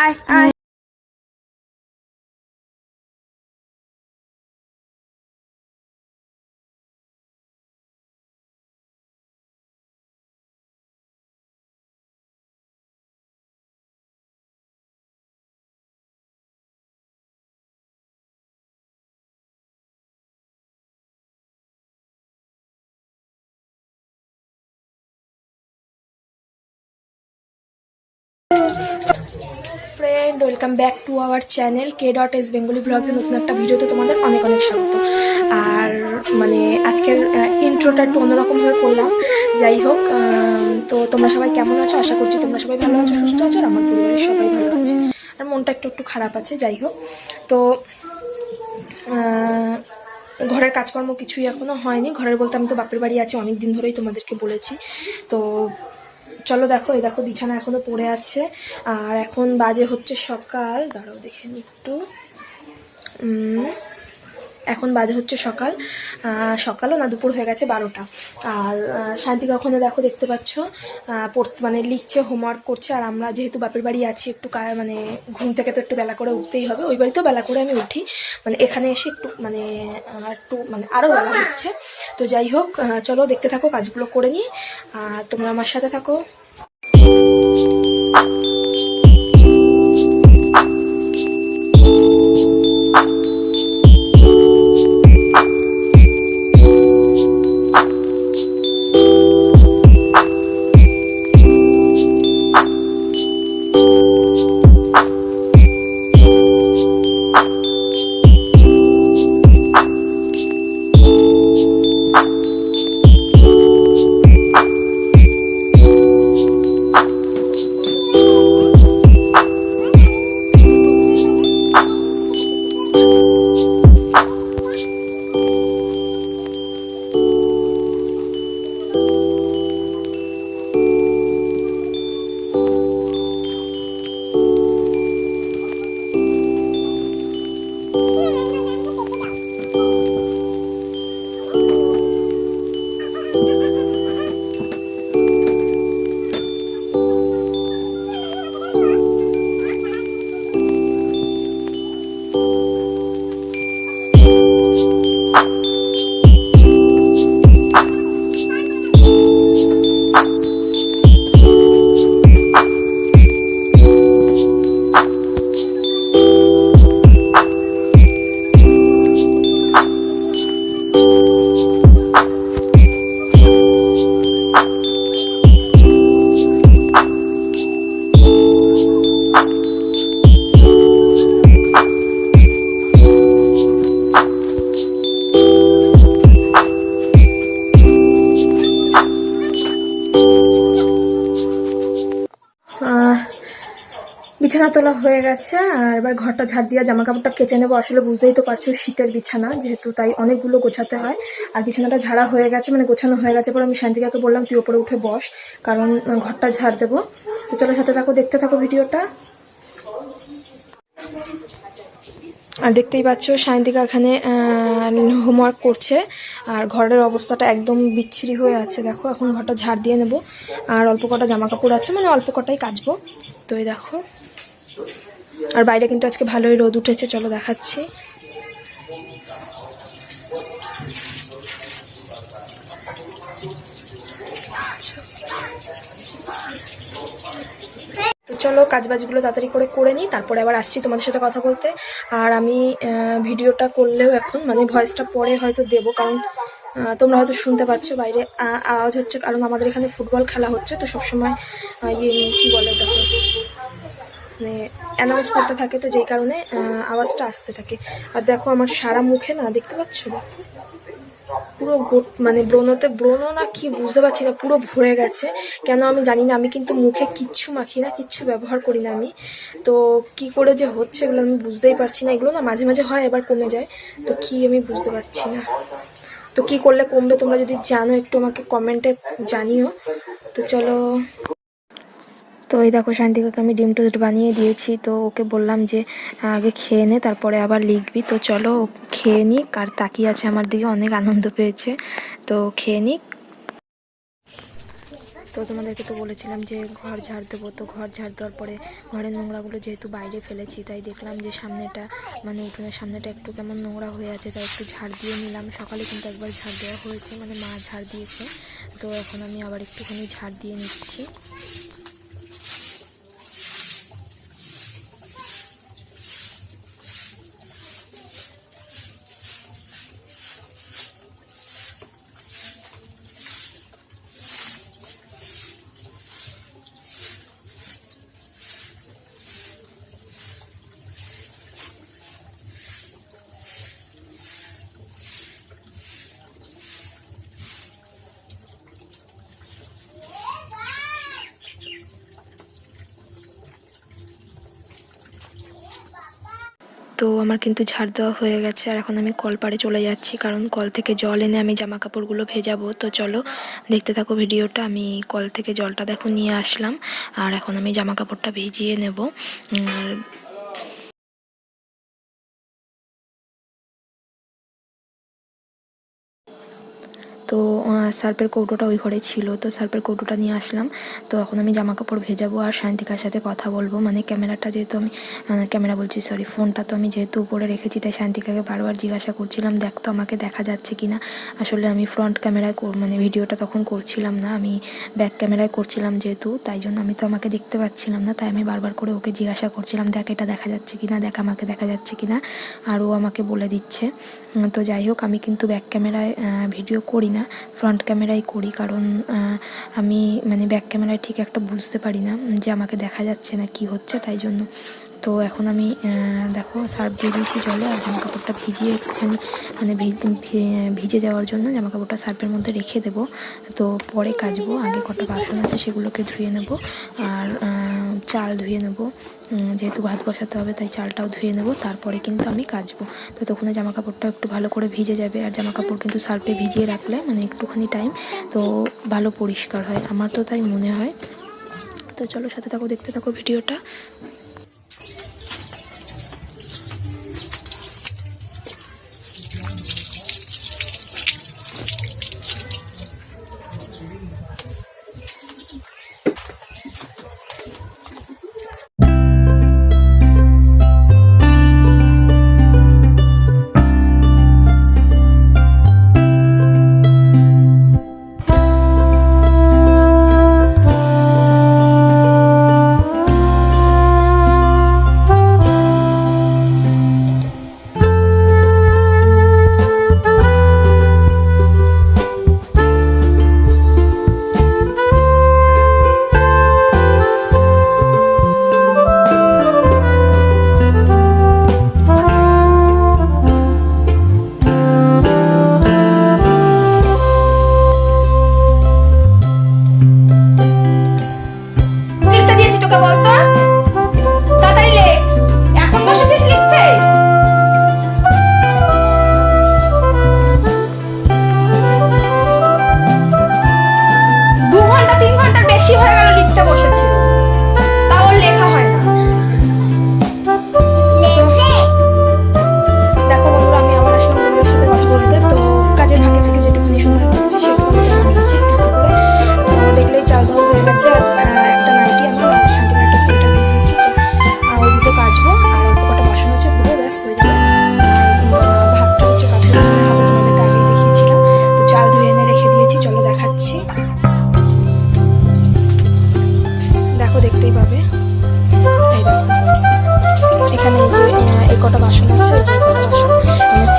আয় আয়। Friend, welcome back to our channel K.S Bengali ব্লগসের নতুন একটা ভিডিওতে তোমাদের অনেক অনেক স্বাগত। আর মানে আজকের ইন্ট্রোটা একটু অন্যরকমভাবে করলাম। যাই হোক, তো তোমরা সবাই কেমন আছো? আশা করছি তোমরা সবাই ভালো আছো, সুস্থ আছো, আর আমার পরিবারের সবাই ভালো আছে। আর মনটা একটু একটু খারাপ আছে। যাই হোক, তো ঘরের কাজকর্ম কিছুই এখনও হয়নি। ঘরের বলতে আমি তো বাপের বাড়ি আছি, অনেক দিন ধরেই তোমাদেরকে বলেছি। তো চলো দেখো, এই দেখো বিছানা এখনো পড়ে আছে। আর এখন বাজে হচ্ছে সকাল, দাঁড়াও দেখে নি একটু, এখন বাজে হচ্ছে সকাল, সকালও না দুপুর হয়ে গেছে 12টা। আর শান্তিকে ওখানে দেখো, দেখতে পাচ্ছ পড়তে মানে লিখছে, হোমওয়ার্ক করছে। আর আমরা যেহেতু বাপের বাড়ি আছি, একটু মানে ঘুম থেকে তো একটু বেলা করে উঠতেই হবে। ওই বাড়িতেও বেলা করে আমি উঠি, মানে এখানে এসে একটু মানে আরও বেলা হচ্ছে। তো যাই হোক, চলো দেখতে থাকো, কাজগুলো করে নিই, তোমরা আমার সাথে থাকো। বিছানা তোলা হয়ে গেছে, আর এবার ঘরটা ঝাড় দিয়ে জামা কাপড়টা কেচে নেবো। আসলে বুঝতেই তো পারছো, শীতের বিছানা যেহেতু, তাই অনেকগুলো গোছাতে হয়। আর বিছানাটা ঝাড়া হয়ে গেছে, মানে গোছানো হয়ে গেছে। পরে আমি শান্তিকাকে বললাম তুই ওপরে উঠে বস, কারণ ঘরটা ঝাড় দেবো। তো চলো সাথে থাকো, দেখতে থাকো ভিডিওটা। আর দেখতেই পাচ্ছ সায়ন্তিকা এখানে হোমওয়ার্ক করছে, আর ঘরের অবস্থাটা একদম বিচ্ছিরি হয়ে আছে। দেখো, এখন ঘরটা ঝাড় দিয়ে নেব, আর অল্প কটা জামা কাপড় আছে, মানে অল্প কটাই কাচবো। তো এই দেখো, আর বাইরে কিন্তু আজকে ভালোই রোদ উঠেছে, চলো দেখাচ্ছি। তো চলো কাজবাজগুলো তাড়াতাড়ি করে নিই, তারপরে আবার আসছি তোমাদের সাথে কথা বলতে। আর আমি ভিডিওটা করলেও এখন মানে ভয়েসটা পরে হয়তো দেবো, কারণ তোমরা হয়তো শুনতে পাচ্ছ বাইরে আওয়াজ হচ্ছে, কারণ আমাদের এখানে ফুটবল খেলা হচ্ছে। তো সবসময় কী বলে দেখো, মানে অ্যানাউন্স করতে থাকে, তো যেই কারণে আওয়াজটা আসতে থাকে। আর দেখো আমার সারা মুখে না, দেখতে পাচ্ছ, দেখো পুরো মানে ব্রণ না কি বুঝতে পারছি না, পুরো ভরে গেছে। কেন আমি জানি না। আমি কিন্তু মুখে কিচ্ছু মাখি না, কিচ্ছু ব্যবহার করি না আমি। তো কি করে যে হচ্ছে এগুলো আমি বুঝতেই পারছি না। এগুলো না মাঝে মাঝে হয়, এবার কমে যায়, তো কি আমি বুঝতে পারছি না। তো কি করলে কমবে তোমরা যদি জানো একটু আমাকে কমেন্টে জানিও। তো চলো। তো এই দেখো শান্তিকাকে আমি ডিম টোস্ট বানিয়ে দিয়েছি। তো ওকে বললাম যে আগে খেয়ে নে, তারপরে আবার লিখবি। তো চলো খেয়ে নিক, আর তাকিয়ে আছে আমার দিকে, অনেক আনন্দ পেয়েছে। তো খেয়ে নিক। তো তোমাদেরকে তো বলেছিলাম যে ঘর ঝাড় দেবো, তো ঘর ঝাড় দেওয়ার পরে ঘরের নোংরাগুলো যেহেতু বাইরে ফেলেছি, তাই দেখলাম যে সামনেটা মানে উঠোনের সামনেটা একটু কেমন নোংরা হয়ে আছে, তাই একটু ঝাড় দিয়ে নিলাম। সকালে কিন্তু একবার ঝাড় দেওয়া হয়েছে, মানে মা ঝাড় দিয়েছে, তো এখন আমি আবার একটুখানি ঝাড় দিয়ে নিচ্ছি। তো আমার কিন্তু ঝাড় দেওয়া হয়ে গেছে, আর এখন আমি কল পাড়ে চলে যাচ্ছি, কারণ কল থেকে জল এনে আমি জামা কাপড়গুলো ভেজাবো। তো চলো দেখতে থাকো ভিডিওটা। আমি কল থেকে জলটা দেখো নিয়ে আসলাম, আর এখন আমি জামা কাপড়টা ভিজিয়ে নেব। আর তো সার্ফের কৌটোটা ওই ঘরে ছিল, তো সার্ফের কৌটোটা নিয়ে আসলাম। তো এখন আমি জামা কাপড় ভেজাবো আর সায়ন্তিকার সাথে কথা বলবো। মানে ক্যামেরাটা যেহেতু আমি ক্যামেরা বলছি সরি ফোনটা তো আমি যেহেতু উপরে রেখেছি, তাই সায়ন্তিকাকে বারবার জিজ্ঞাসা করছিলাম দেখ তো আমাকে দেখা যাচ্ছে কি না। আসলে আমি ফ্রন্ট ক্যামেরায় মানে ভিডিওটা তখন করছিলাম না, আমি ব্যাক ক্যামেরায় করছিলাম যেহেতু, তাই জন্য আমি তো আমাকে দেখতে পাচ্ছিলাম না, তাই আমি বারবার করে ওকে জিজ্ঞাসা করছিলাম দেখ এটা দেখা যাচ্ছে কি না, দেখ আমাকে দেখা যাচ্ছে কি না, আর ও আমাকে বলে দিচ্ছে। তো যাই হোক, আমি কিন্তু ব্যাক ক্যামেরায় ভিডিও করি না, ফ্রন্ট ক্যামেরায় করি, কারণ আমি মানে ব্যাক ক্যামেরায় ঠিক একটা বুঝতে পারি না যে আমাকে দেখা যাচ্ছে না কি হচ্ছে, তাই জন্য। তো এখন আমি দেখো সার্ফ দিয়ে দিয়েছি জলে, আর জামা কাপড়টা ভিজিয়ে একটুখানি মানে ভিজে যাওয়ার জন্য জামা কাপড়টা সার্ফের মধ্যে রেখে দেবো। তো পরে কাচবো, আগে কটা বাসন আছে সেগুলোকে ধুয়ে নেব, আর চাল ধুয়ে নেব, যেহেতু ভাত বসাতে হবে তাই চালটাও ধুয়ে নেব, তারপরে কিন্তু আমি কাচবো। তো তখন জামা কাপড়টা একটু ভালো করে ভিজে যাবে, আর জামা কাপড় কিন্তু সার্ফে ভিজিয়ে রাখলে মানে একটুখানি টাইম তো ভালো পরিষ্কার হয়, আমার তো তাই মনে হয়। তো চলো সাথে থাকো, দেখতে থাকো ভিডিওটা।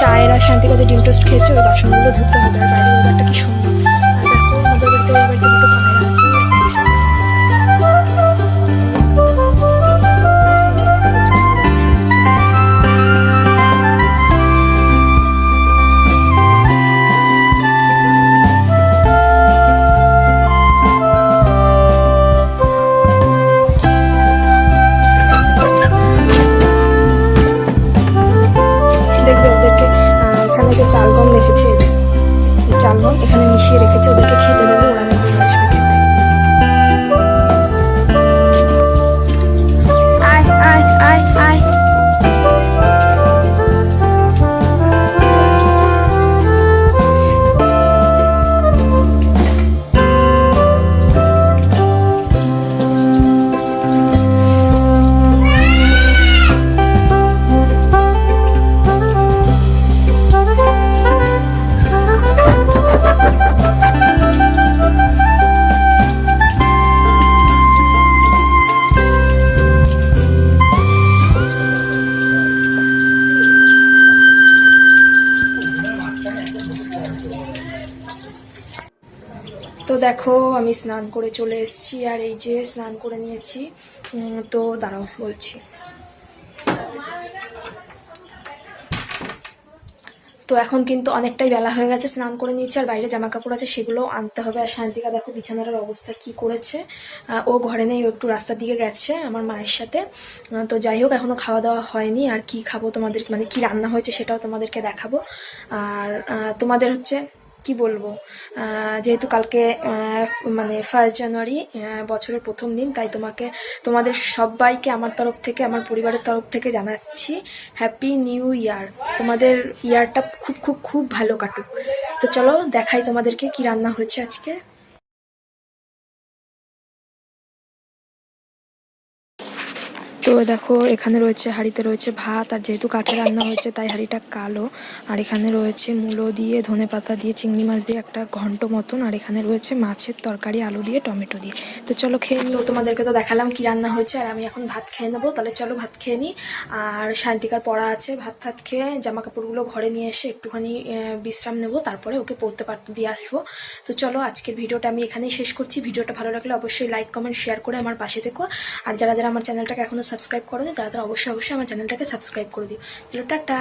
চায়ের আর শান্তিকা যে ডিম টোস্ট খেয়েছে ওই বাসনগুলো ধুতে হবে, আর বাইরের ওয়েদারটা কি সুন্দর। আর দেখো আমাদের বাড়িতে এই বাড়িতে দুটো পায়রা আছে। চাল গম রেখেছে, এই চাল গম এখানে দেখো আমি স্নান করে চলে এসেছি, আর এই যে স্নান করে নিয়েছি। তো দাঁড়াও বলছি। তো এখন কিন্তু অনেকটাই বেলা হয়ে গেছে, স্নান করে নিয়েছি, আর বাইরে জামা কাপড় আছে সেগুলো আনতে হবে। আর শান্তিকা দেখো বিছানাটার অবস্থা কি করেছে। ও ঘরে নেই, ও একটু রাস্তার দিকে গেছে আমার মায়ের সাথে। তো যাই হোক, এখনো খাওয়া দাওয়া হয়নি, আর কি খাবো তোমাদের মানে কি রান্না হয়েছে সেটাও তোমাদেরকে দেখাবো। আর তোমাদের হচ্ছে কি বলবো, যেহেতু কালকে মানে 1 জানুয়ারি, বছরের প্রথম দিন, তাই তোমাদের সবাইকে আমার তরফ থেকে, আমার পরিবারের তরফ থেকে জানাচ্ছি হ্যাপি নিউ ইয়ার। তোমাদের ইয়ারটা খুব খুব খুব ভালো কাটুক। তো চলো দেখাই তোমাদেরকে কি রান্না হয়েছে আজকে। তো দেখো এখানে রয়েছে, হাঁড়িতে রয়েছে ভাত, আর যেহেতু কাঠে রান্না হয়েছে তাই হাঁড়িটা কালো। আর এখানে রয়েছে মূলো দিয়ে, ধনেপাতা দিয়ে, চিংড়ি মাছ দিয়ে একটা ঘন্ট মতন, আর এখানে রয়েছে মাছের তরকারি আলু দিয়ে, টমেটো দিয়ে। তো চলো খেয়ে নিই। তো তোমাদেরকে তো দেখালাম কি রান্না হয়েছে, আর আমি এখন ভাত খেয়ে নেবো। তাহলে চলো ভাত খেয়ে নিই। আর শান্তিকার পড়া আছে, ভাত টাত খেয়ে জামা কাপড়গুলো ঘরে নিয়ে এসে একটুখানি বিশ্রাম নেবো, তারপরে ওকে পড়তে দিয়ে আসবো। তো চলো আজকের ভিডিওটা আমি এখানেই শেষ করছি। ভিডিওটা ভালো লাগলে অবশ্যই লাইক কমেন্ট শেয়ার করে আমার পাশে থেকো। আর যারা যারা আমার চ্যানেলটাকে এখনো সাবস্ক্রাইব করোনি তারা তারা অবশ্যই অবশ্যই আমার চ্যানেলটাকে সাবস্ক্রাইব করে দিও। চলো টাটা।